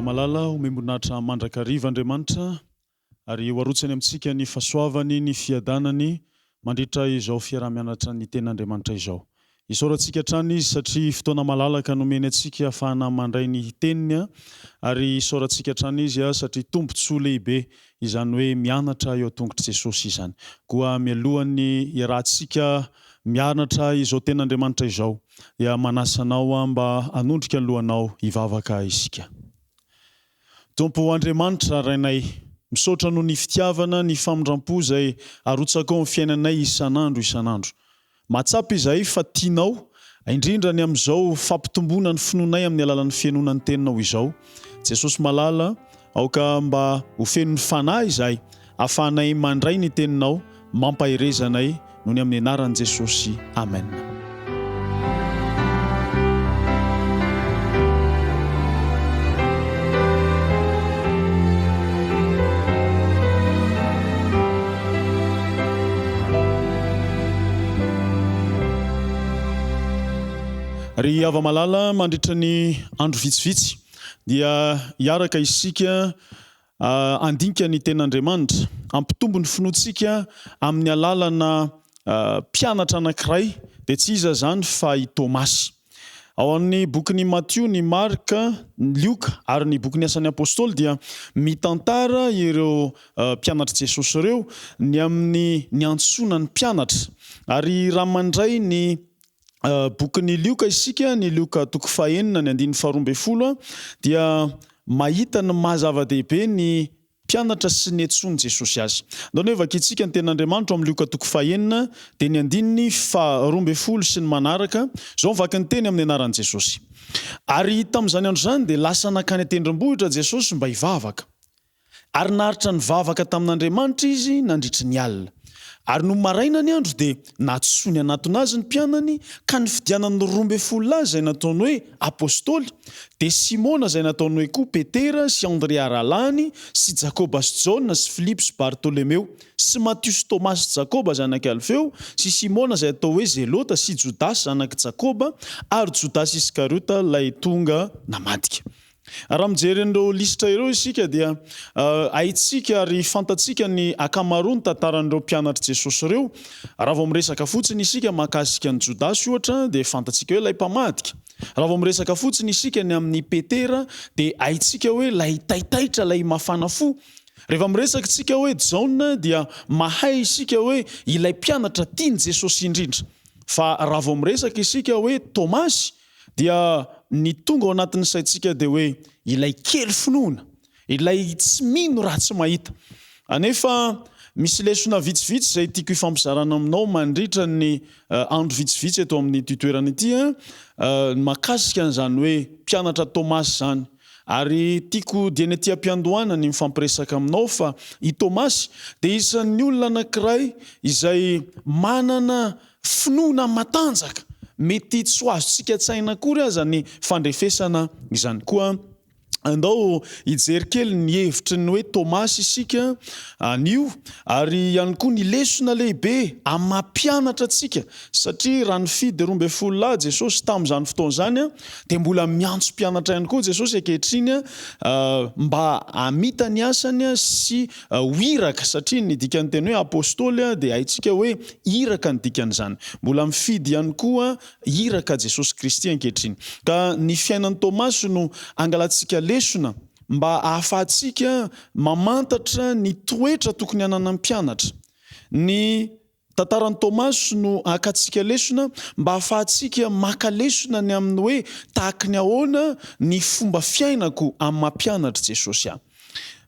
Ava-malala omembonahitra mandrakariva Andriamanitra ary hoarotsany amintsika ny fahasoavany, ny fiadanany mandritra izao fiarah-mianatra ny ten'Andriamanitra izao. Isaorantsika hatrany izy satria fotoana malalaka nomeny antsika ahafahana mandray ny teniny ary isaorantsika hatrany izy satria tombontsoa lehibe izany hoe mianatra eo an-tongotry Jesosy izany. Koa mialohan'ny iarahantsika mianatra izao ten'Andriamanitra izao dia manasanao mba hanondrika ny lohanao hivavaka isika. Tompo Andriamanitra rainay, misaotra noho ny fitiavana, ny famindram-po izay arotsaka ao amin'ny fiainanay isan'andro. Mahatsapa izahay fa tianao, indrindra ny amin'izao fampitomboana ny finoanay amin'ny alalan'ny fianonan'ny teninao izao. Jesosy malala, aoka mba ho feno ny fanahy izahay, ahafahanay mandray ny teninao, mampahirezanay noho ny amin'ny anaran'i Jesosy. Amen. Ry ava-malala mandritra ny andro vitsivitsy dia hiaraka isika andinika ny ten'Andriamanitra, ampitombo ny finoantsika amin'ny alalana mpianatra anankiray dia tsy iza zany fa i Tomasy. Ao amin'ny bokin'ny Matthieu, ny Marka, ny Lioka ary ny bokin'ny Asan'ny Apôstôly dia mitantara ireo mpianatra Jesosy ireo ny amin'ny niantsonan'ny mpianatra ary raha mandray ny bokin'ny Lioka isika, ny Lioka toko 4 ny 12 dia mahita ny mahazava-dehibe ny mpianatra sy ny antsoiny Jesosy azy. Ndao hoe vakitsika ny ten'Andriamanitra amin'ny Lioka toko 4 dia ny 12 sy ny manaraka, zao mivaky ny teny amin'ny anaran'i Jesosy. Ary tamin'izany andro zany dia lasa nakany an-tendrombohitra Jesosy mba hivavaka. Ary naharitra ny vavaka tamin'Andriamanitra izy nandritry ny alina. Ary no maraina ny andro dia natsony anatona azy ny mpianany ka ny fidianany 12 lahy izay nataony hoe apôstôly, dia Simona izay nataony hoe koa Petera sy André aralahany sy Jakoba sy Jaona sy Filipo sy Bartolomeo sy Matthieu sy Tomasy sy Jakoba zanaky Alfeo sy Simona izay atao hoe Zelota sy Jodasy zanaky Jakoba ary Jodasy Iskariota lay tonga namadika. Raha mijery an'ireo lisitra ireo isika dia haitsika ary fantatsika ny akamaroany tantaran'ireo mpianatra Jesosy ireo. Raha vao miresaka fotsiny isika mahakasika ny Jodasy ohatra dia fantatsika hoe lay mpamadika. Raha vao miresaka fotsiny isika ny amin'ny Petera dia haitsika hoe lay taitaitra, lay mafana fo. Rehefa miresaka tsika hoe Jaona dia mahay isika hoe ilay mpianatra tiany Jesosy indrindra. Fa raha vao miresaka isika hoe Tomasy dia ny tonga ao anatin'ny saintsika dia hoe ilay kely finoana, ilay tsy mino raha tsy mahita. Anefa misy lesona vitsivitsy izay tiako hifampizarana aminao mandritra ny andro vitsivitsy eto amin'ny toerana ity mahakasika an'izany hoe mpianatra Tomasy zany. Ary tiako dia ny aty am-piandohana ny mifampiresaka aminao fa i Tomasy dia isan'ny olona anankiray izay manana finoana matanjaka. Mety tsy ho azontsika tsaina akory aza ny fandrefesana izany. Koa andao hijery kely ny hevitry ny hoe Tomasy isika anio ary ihany koa ny lesona lehibe amam-pianatra antsika satria raha nifidy 12 lahy Jesosy tamin'izany fotoana zany dia mbola miantso mpianatra ihany koa Jesosy ankehitriny mba hamita ny asany sy ho iraka satria ny dikany teny hoe apôstôly dia haitsika hoe iraka ny dikan'izany. Mbola mifidy ihany koa iraka Jesosy Kristy ankehitriny. Ka ny fiainan'ny Tomasy no angalantsika lesona mba ahafahantsika mamantatra ny toetra tokony hanana mpianatra. Ny tantaran'ny Tomasy no akatsika lesona mba ahafahantsika maka lesona ny amin'ny hoe tahaka ny ahoana ny fomba fiainako amin'ny mampianatra Jesosy ahy.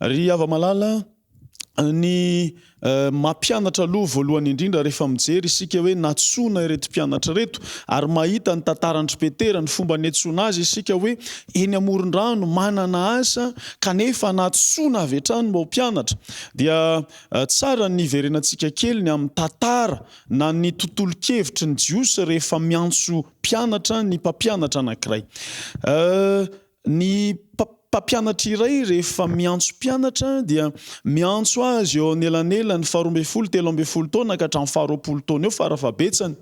Ry ava-malala, ny mampianatra aloha voalohany indrindra rehefa mijery isika hoe natsona ireto mpianatra reto ary mahita ny tantarandry Petera ny fomba niantsona azy isika hoe eny amoron-drano manana asa kanefa natsona avy hatrany mba ho mpianatra dia tsara ny iverenantsika kely ny amin'ny tantara na ny tontolo-kevitry ny Jiosy rehefa miantso mpianatra ny mpampianatra anankiray. Ny mpampianatra iray rehefa miantso mpianatra dia miantso azy eo anelanelany 12-13 taona ka hatramin'ny 20 taona eo farafabetsany.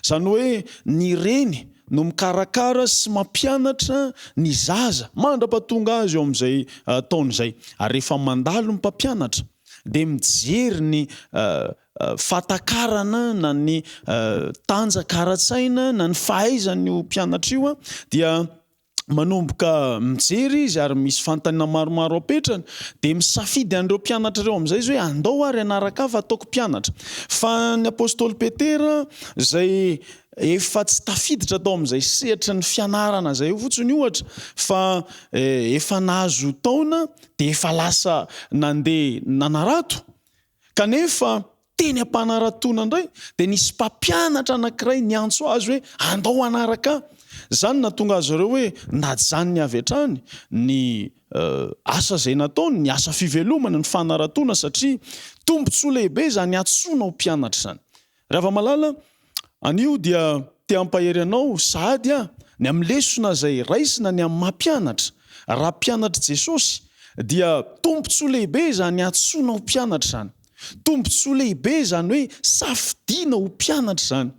Zany hoe ny reny no mikarakara sy mampianatra ny zaza mandra-pahatonga azy eo amin'izay taona izay. Ary rehefa mandalo ny mpampianatra dia mijery ny fahatakarana na ny tanjaka ara-tsaina na ny fahaizan'io mpianatra io dia manomboka mijery izy ary misy fanontaniana maromaro apetrany dia misafidy an'ireo mpianatra ireo amin'izay izy hoe andao ary anaraka fa ataoko mpianatra. Fa ny apôstôly Petera izay efa tsy tafiditra tao amin'izay sehatra ny fianarana izay fotsiny ohatra fa efa nahazo taona dia efa lasa nandeha nanarato kanefa teny am-panaratona indray dia nisy mpampianatra anankiray niantso azy hoe andao anaraka. Zany natonga azy ireo hoe najanony avy hatrany ny asa izay nataony, ny asa fivelomana, ny fanaratona satria tombontsoa lehibe izany antsoina ho mpianatra izany. Raha malala anio dia te hampahery anao sady ny amin'ny lesona izay raisina ny amin'ny mampianatra. Raha mpianatra Jesosy dia tombontsoa lehibe izany antsoina ho mpianatra izany. Tombontsoa lehibe izany hoe safidiana ho mpianatra izany.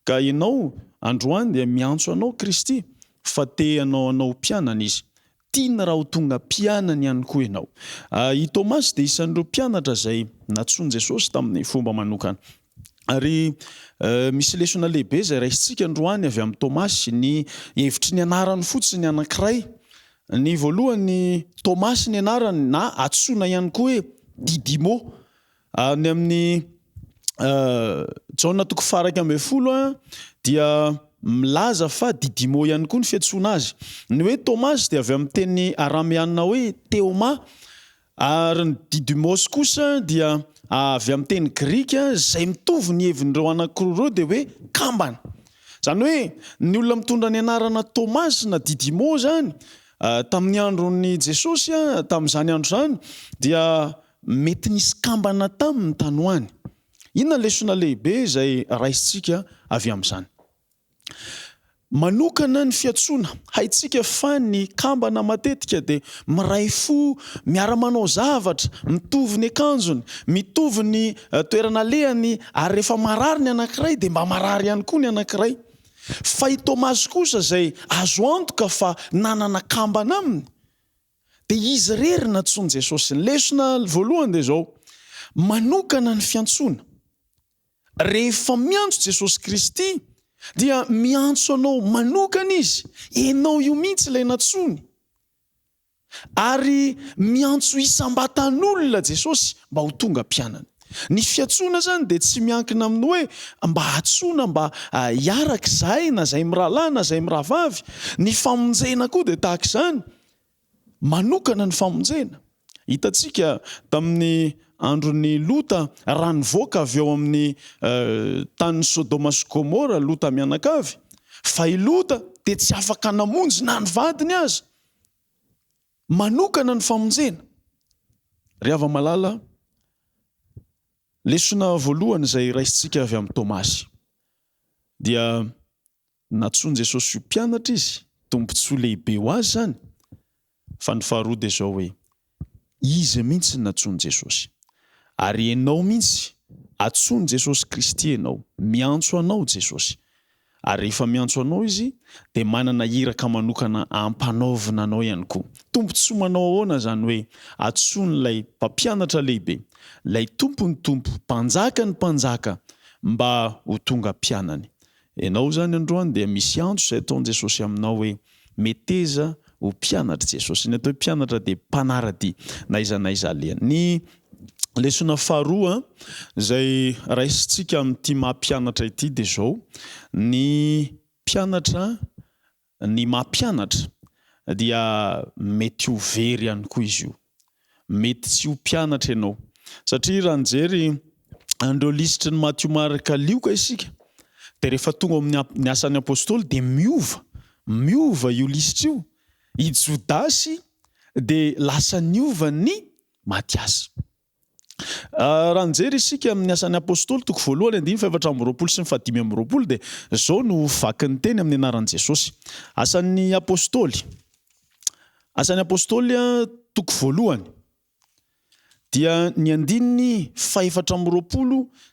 Ka ianao androany dia miantso anao Kristy fa te anao mpianana izy. Tiana raha ho tonga mpianana ihany koa ianao. I Tomasy dia isan'ireo mpianatra izay natsoiny Jesosy tamin'ny fomba manokana. Ary misy lesona lehibe izay raisitsika androany avy amin'ny Tomasy, ny hevitry ny anarany fotsiny anankiray. Ny voalohany Tomasy ny anarany na antsoina ihany koa hoe Didimo. Ny amin'ny Jaona 2:10 dia milaza fa Didimo ihany koa ny fiantsoana azy. Ny hoe Tomasy dia avy amin'ny teny arameana hoe Teoma, ary ny Didimos kosa dia avy amin'ny teny Grika izay mitovy ny hevin'ireo anankiroa ireo dia hoe kambana. Zany hoe ny olona mitondra ny anarana Tomasy na Didimo zany tamin'ny andron'ny Jesosy tamin'izany andro zany dia mety nisy kambana tamin'ny tanoany. Inona lesona lehibe izay raisitsika avy amin'izany? Manokana ny fiantsoana, haitsika fa ny kambana matetika dia miray fo, miara-manao zavatra, mitovy ny akanjony, mitovy ny toerana lehany, ary rehefa marary ny anankiray dia mba marary ihany koa ny anankiray. Fa i Tomasy kosa izay azo antoka fa nanana kambana aminy dia izy rery natsoiny Jesosy. Ny lesona voalohany dia izao, manokana ny fiantsoana. Rehefa miantso Jesosy Kristy dia miantso anao manokana izy, ianao io mihitsy ilay natsony. Ary miantso isam-batan'olona Jesosy mba ho tonga mpianana. Ny fiantsoana zany dia tsy miankina amin'ny hoe mba hatsoina mba hiaraka izahay na izay mirahalahy na izay mirahavavy. Ny famonjena koa dia tahaka izany, manokana ny famonjena. Hitantsika tamin'ny andron'ny Lota raha nivoaka avy eo amin'ny tany Sodoma sy Gomora, Lota mianakavy. Fa i Lota dia tsy afaka namonjy na ny vadiny aza. Manokana ny famonjena. Ry malala, lesona voalohany izay raisitsika avy amin'ny Tomasy dia natsoiny Jesosy ho mpianatra izy, tombontsoa lehibe ho azy zany. Fa ny faharoa dia izao hoe izy mihitsy natsoiny Jesosy. Ary ianao mihitsy atsoiny Jesosy Kristy ianao, miantso anao Jesosy. Ary rehefa miantso anao izy dia manana iraka manokana ampanaovina anao ihany koa. Tombontsoa manao ahoana zany hoe atsoiny ilay mpampianatra lehibe, ilay tompony tompo, mpanjaka ny mpanjaka mba ho tonga mpianany. Ianao zany androany dia misy antso izay ataon'i Jesosy aminao hoe meteza ho mpianatra Jesosy. Ny atao hoe mpianatra dia mpanaradia na iza na iza lehany. Ny lesona faharoa izay raisitsika amin'ity mampianatra ity dia izao, ny mpianatra, ny mampianatra dia mety ho very ihany koa izy io. Mety tsy ho mpianatra ianao. Satria raha nijery andreo lisitry ny Matthieu, Marka, Lioka isika dia rehefa tonga amin'ny asan'ny apôstôly dia miova io lisitra io. I Jodasy dia lasa niova ny Matiasy. Raha nijery isika amin'ny asan'ny apôstôly 2:4 sy 5:20 dia izao no vakin'ny teny amin'ny anaran'i Jesosy. Asan'ny apôstôly 2:1 dia ny 4:20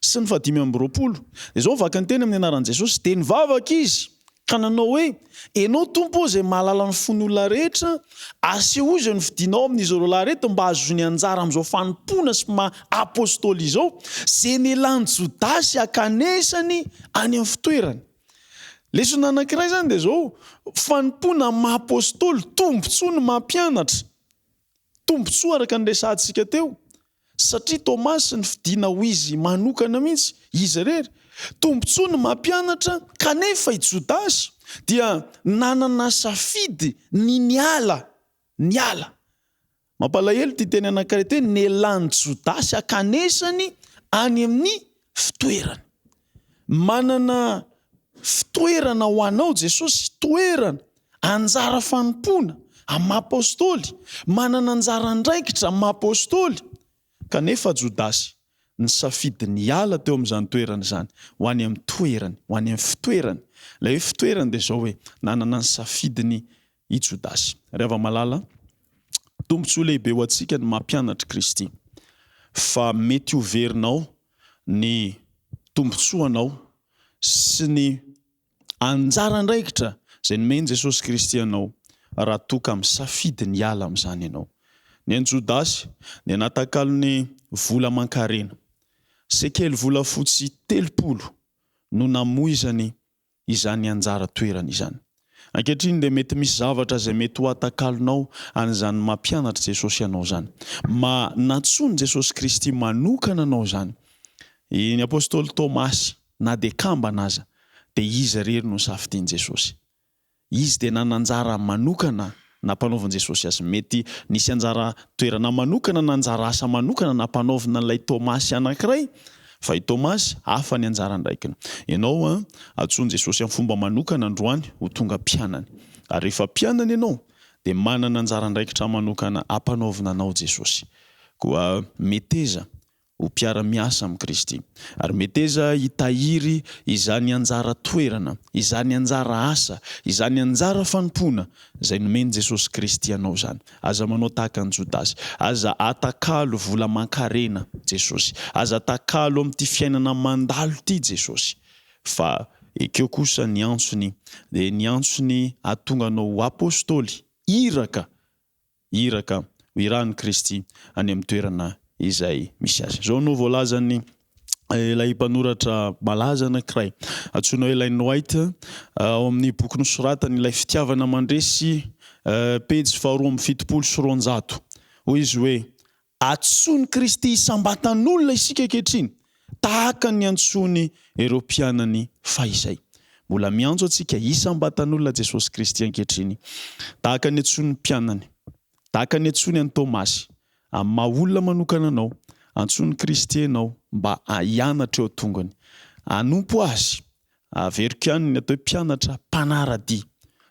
sy ny 5:20. Izao vakin'ny teny amin'ny anaran'i Jesosy dia nivavaka izy ka nanao hoe enao tompo zay mahalala ny fon'olona rehetra aseho izay ny vidinao amin'izy ireo lahy rehetra mba azo ny anjara amin'izao fanompoana sy apôstôly izao zay nialany Jodasy akanesany any amin'ny fitoerany. Lesona anankiray zany dia zao fanompoana maha-apôstôly tombontsoa ny mampianatra, tombontsoa araka ny resantsika teo, satria Tomasy ny vidiana ho izy manokana mihitsy izy rery, tombontsoa ny mampianatra kanefa i Jodasy dia nanana safidy ny niala. Mampalahelo ty teny anankiray teny nialany Jodasy akanesany any amin'ny fitoerany. Manana fitoerana ho anao Jesosy, toerana anjara fanompoana amin'ny apôstôly, manana anjara andraikitra amin'ny apôstôly, kanefa Jodasy ny safidy niala teo amin'izany toerana zany ho any amin'ny toerany, ho any amin'ny fitoerany. Ilay hoe fitoerany dia zao hoe nanana ny safidiny i Jodasy. Reva malala tombontsoa lehibe ho antsika ny mampianatra Kristy, fa mety hoverinao ny tombontsoanao sy ny anjara andraikitra zay nomeny Jesosy Kristy anao raha toka amin'ny safidy niala amin'izany ianao. Ny an'i Jodasy ny anatakalo ny vola aman-karena, sekely volafotsy 30 no namoizany izany anjara toerana izany. Ankehitriny dia mety misy zavatra zay mety ho atakalonao an'izany mampianatra Jesosy anao zany, natsony Jesosy Kristy manokana anao zany. Ny apôstôly Tomasy na dia kambana aza dia izy rery no safidiany Jesosy. Izy dia nananjara manokana nampanaovany Jesosy azy. Mety nisy anjara toerana manokana na anjara asa manokana nampanaovana an'ilay Tomasy anankiray, fa i Tomasy hafa ny anjara andraikiny. Ianao atsony Jesosy amin'ny fomba manokana androany ho tonga mpianany. Ary rehefa mpianany ianao dia manana anjara andraikitra manokana hampanaovana anao Jesosy. Koa meteza ho mpiara-miasa amin'ny Kristy. Ary meteza hitahiry izany anjara toerana, izany anjara asa, izany anjara fanompoana izay nomeny Jesosy Kristy anao zany. Aza manao tahaka ny Jodasy, aza atakalo vola aman-karena Jesosy, aza atakalo amin'ity fiainana mandalo ity Jesosy. Fa ekeo kosa ny antsony, dia ny antsony ahatonga anao ho apôstôly iraka irahany Kristy any amin'ny toerana izay misy azy. Zao no voalazany ilay mpanoratra malaza anankiray antsoina hoe Ellen White ao amin'ny boky nosoratany ilay fitiavana mandresy pejy 270. Hoy izy hoe atsony Kristy isambatan'olona isika ankehitriny tahaka ny antsony ireo mpianany fahizay. Mbola miantso antsika isambatan'olona Jesosy Kristy ankehitriny tahaka ny antsony mpianany, tahaka ny antsony an'i Tomasy, amin'ny maha-olona manokana anao, antsony Kristy anao mba hianatra eo tongony, anompo azy, averiko ihany ny atao mpianatra mpanara-dia.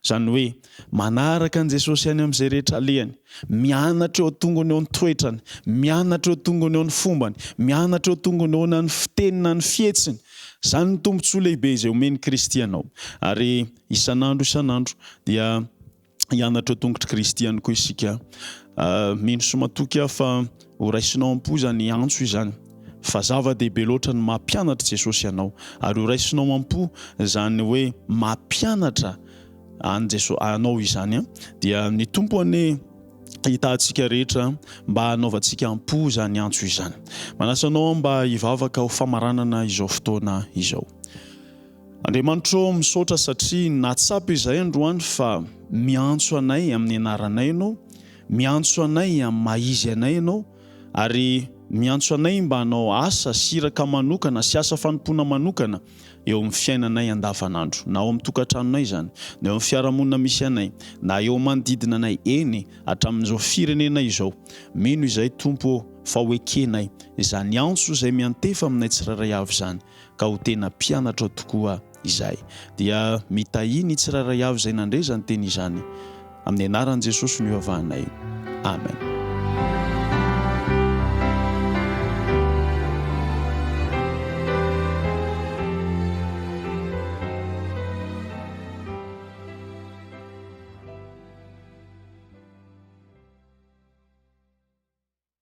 Zany hoe manaraka an' Jesosy any amin'izay rehetra alehany, mianatra eo tongony eo ny toetrany, mianatra eo tongony eo ny fombany, mianatra eo tongony eo na ny fitenina ny fietsiny. Zany ny tombontsoa lehibe izay omeny Kristy anao. Ary isan'andro dia hianatra eo tongotry Kristy ihany koa isika. Mino somatoky fa ho raisinao am-po zany antso izany, fa zava-dehibe loatra ny mampianatra Jesosy anao. Ary ho raisinao am-po zany hoe mampianatra anao izany, dia ny tompony hitantsika rehetra mba hanaovantsika am-po zany antso izany. Manasa anao mba hivavaka ho famaranana izao fotoana izao. Andriamanitro misaotra satria natsapy izay androany fa miantso anay amin'ny anaranay ianao, miantso anay amin'ny maizy anay ianao, ary miantso anay mba hanao asa siraka manokana sy asa fanompoana manokana eo amin'ny fiainanay andavanandro, na ao amin'ny tokantranonay zany, na eo amin'ny fiarahamonina misy anay, na eo manodidina anay eny hatramin'izao firenena izao. Mino izay Tompo fa hoekenay izany antso izay miantefa aminay tsirairay avy zany, ka ho tena mpianatra tokoa izay. Dia mitahiny tsirairay avy izay nandre zany teny izany, amin'ny anaran'i Jesosy no ivavahanay. Amen.